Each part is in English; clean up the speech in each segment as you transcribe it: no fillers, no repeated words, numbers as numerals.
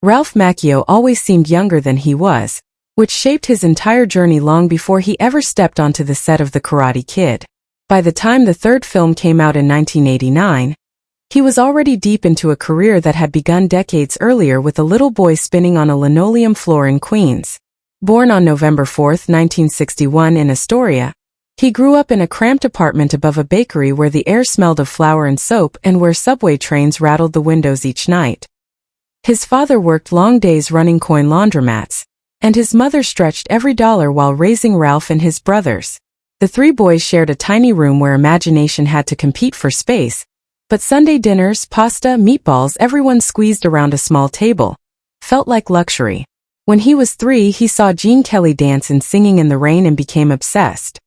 Ralph Macchio always seemed younger than he was, which shaped his entire journey long before he ever stepped onto the set of The Karate Kid. By the time the third film came out in 1989, he was already deep into a career that had begun decades earlier with a little boy spinning on a linoleum floor in Queens. Born on November 4, 1961 in Astoria, he grew up in a cramped apartment above a bakery where the air smelled of flour and soap and where subway trains rattled the windows each night. His father worked long days running coin laundromats, and his mother stretched every dollar while raising Ralph and his brothers. The three boys shared a tiny room where imagination had to compete for space, but Sunday dinners, pasta, meatballs, everyone squeezed around a small table, felt like luxury. When he was 3, he saw Gene Kelly dance and singing in the rain and became obsessed.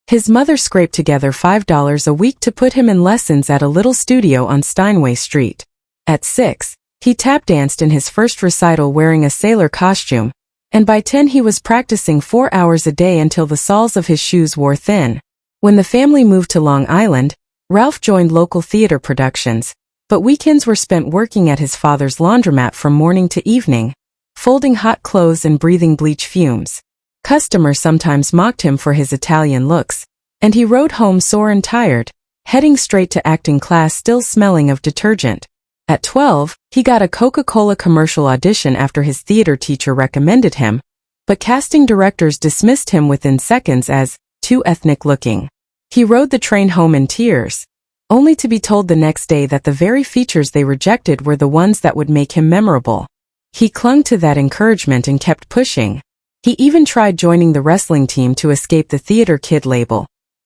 His mother scraped together $5 a week to put him in lessons at a little studio on Steinway Street. At 6, he tap danced in his first recital wearing a sailor costume, and by 10 he was practicing 4 hours a day until the soles of his shoes wore thin. When the family moved to Long Island, Ralph joined local theater productions, but weekends were spent working at his father's laundromat from morning to evening, folding hot clothes and breathing bleach fumes. Customers sometimes mocked him for his Italian looks, and he rode home sore and tired, heading straight to acting class still smelling of detergent. At 12, he got a Coca-Cola commercial audition after his theater teacher recommended him, but casting directors dismissed him within seconds as too ethnic-looking. He rode the train home in tears, only to be told the next day that the very features they rejected were the ones that would make him memorable. He clung to that encouragement and kept pushing. He even tried joining the wrestling team to escape the theater kid label,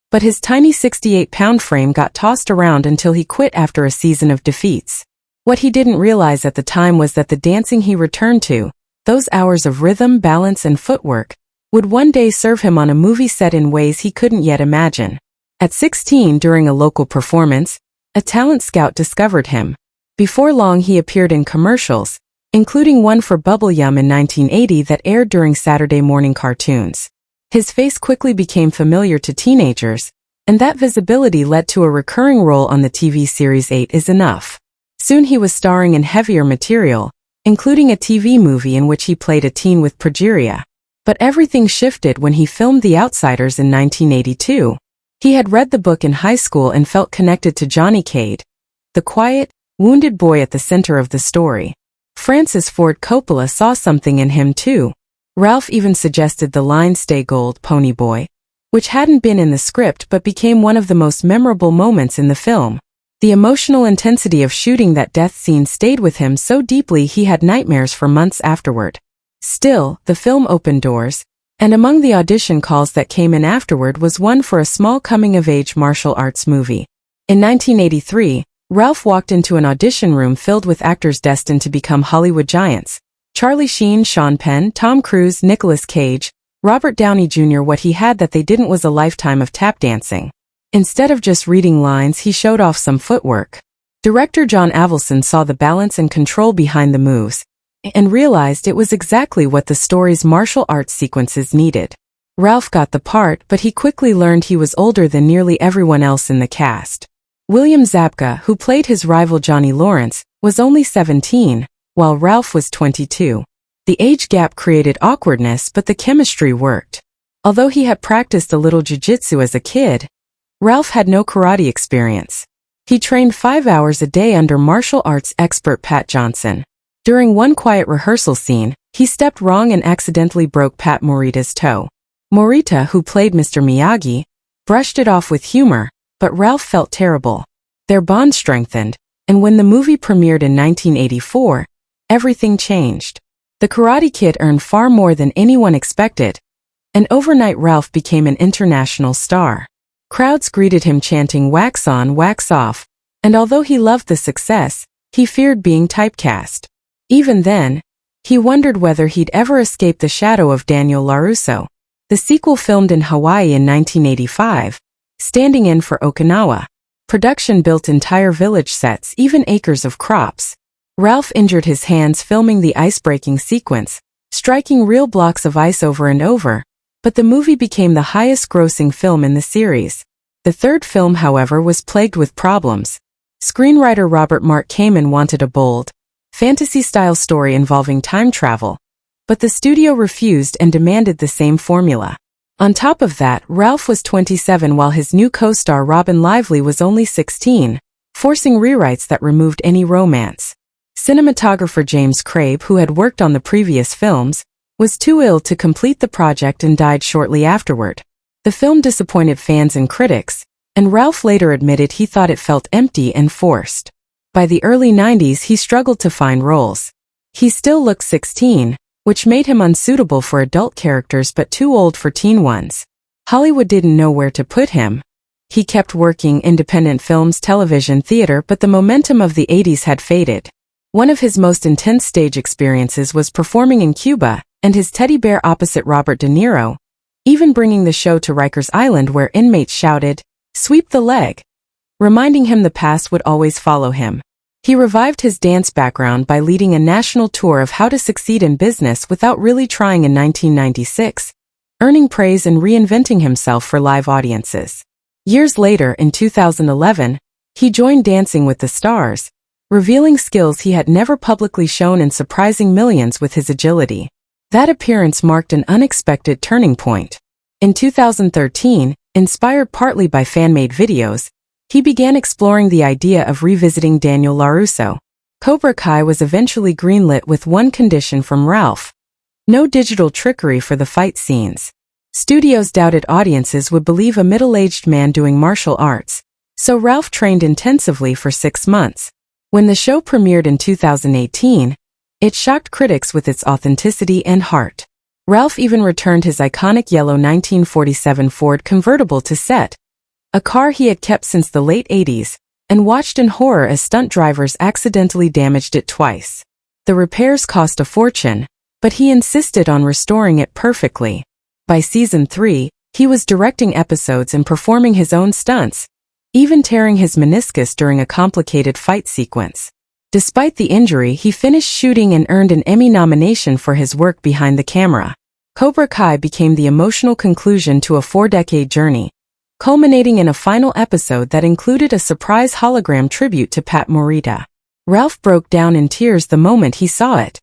but his tiny 68-pound frame got tossed around until he quit after a season of defeats. What he didn't realize at the time was that the dancing he returned to, those hours of rhythm, balance, and footwork, would one day serve him on a movie set in ways he couldn't yet imagine. At 16, during a local performance, a talent scout discovered him. Before long he appeared in commercials, including one for Bubble Yum in 1980 that aired during Saturday morning cartoons. His face quickly became familiar to teenagers, and that visibility led to a recurring role on the TV series 8 is Enough. Soon he was starring in heavier material, including a TV movie in which he played a teen with progeria. But everything shifted when he filmed The Outsiders in 1982. He had read the book in high school and felt connected to Johnny Cade, the quiet, wounded boy at the center of the story. Francis Ford Coppola saw something in him too. Ralph even suggested the line "Stay Gold, Pony Boy," which hadn't been in the script but became one of the most memorable moments in the film. The emotional intensity of shooting that death scene stayed with him so deeply he had nightmares for months afterward. Still, the film opened doors, and among the audition calls that came in afterward was one for a small coming-of-age martial arts movie. In 1983, Ralph walked into an audition room filled with actors destined to become Hollywood giants. Charlie Sheen, Sean Penn, Tom Cruise, Nicolas Cage, Robert Downey Jr. What he had that they didn't was a lifetime of tap dancing. Instead of just reading lines, he showed off some footwork. Director John Avildsen saw the balance and control behind the moves, and realized it was exactly what the story's martial arts sequences needed. Ralph got the part, but he quickly learned he was older than nearly everyone else in the cast. William Zabka, who played his rival Johnny Lawrence, was only 17, while Ralph was 22. The age gap created awkwardness, but the chemistry worked. Although he had practiced a little jiu-jitsu as a kid, Ralph had no karate experience. He trained 5 hours a day under martial arts expert Pat Johnson. During one quiet rehearsal scene, he stepped wrong and accidentally broke Pat Morita's toe. Morita, who played Mr. Miyagi, brushed it off with humor, but Ralph felt terrible. Their bond strengthened, and when the movie premiered in 1984, everything changed. The Karate Kid earned far more than anyone expected, and overnight Ralph became an international star. Crowds greeted him chanting "wax on, wax off," and although he loved the success, he feared being typecast. Even then, he wondered whether he'd ever escape the shadow of Daniel LaRusso. The sequel filmed in Hawaii in 1985, standing in for Okinawa. Production built entire village sets, even acres of crops. Ralph injured his hands filming the ice-breaking sequence, striking real blocks of ice over and over, but the movie became the highest-grossing film in the series. The third film, however, was plagued with problems. Screenwriter Robert Mark Kamen wanted a bold, fantasy-style story involving time travel, but the studio refused and demanded the same formula. On top of that, Ralph was 27 while his new co-star Robin Lively was only 16, forcing rewrites that removed any romance. Cinematographer James Crabe, who had worked on the previous films, was too ill to complete the project and died shortly afterward. The film disappointed fans and critics, and Ralph later admitted he thought it felt empty and forced. By the early 90s he struggled to find roles. He still looked 16, which made him unsuitable for adult characters but too old for teen ones. Hollywood didn't know where to put him. He kept working independent films, television, theater, but the momentum of the 80s had faded. One of his most intense stage experiences was performing in Cuba, and his teddy bear opposite Robert De Niro, even bringing the show to Rikers Island where inmates shouted, "Sweep the leg," reminding him the past would always follow him. He revived his dance background by leading a national tour of how to succeed in business without really trying in 1996, earning praise and reinventing himself for live audiences. Years later, in 2011, he joined Dancing with the Stars, revealing skills he had never publicly shown and surprising millions with his agility. That appearance marked an unexpected turning point. In 2013, inspired partly by fan-made videos, he began exploring the idea of revisiting Daniel LaRusso. Cobra Kai was eventually greenlit with one condition from Ralph: no digital trickery for the fight scenes. Studios doubted audiences would believe a middle-aged man doing martial arts, so Ralph trained intensively for 6 months. When the show premiered in 2018, it shocked critics with its authenticity and heart. Ralph even returned his iconic yellow 1947 Ford convertible to set, a car he had kept since the late 80s, and watched in horror as stunt drivers accidentally damaged it twice. The repairs cost a fortune, but he insisted on restoring it perfectly. By season 3, he was directing episodes and performing his own stunts, even tearing his meniscus during a complicated fight sequence. Despite the injury, he finished shooting and earned an Emmy nomination for his work behind the camera. Cobra Kai became the emotional conclusion to a 4-decade journey, culminating in a final episode that included a surprise hologram tribute to Pat Morita. Ralph broke down in tears the moment he saw it.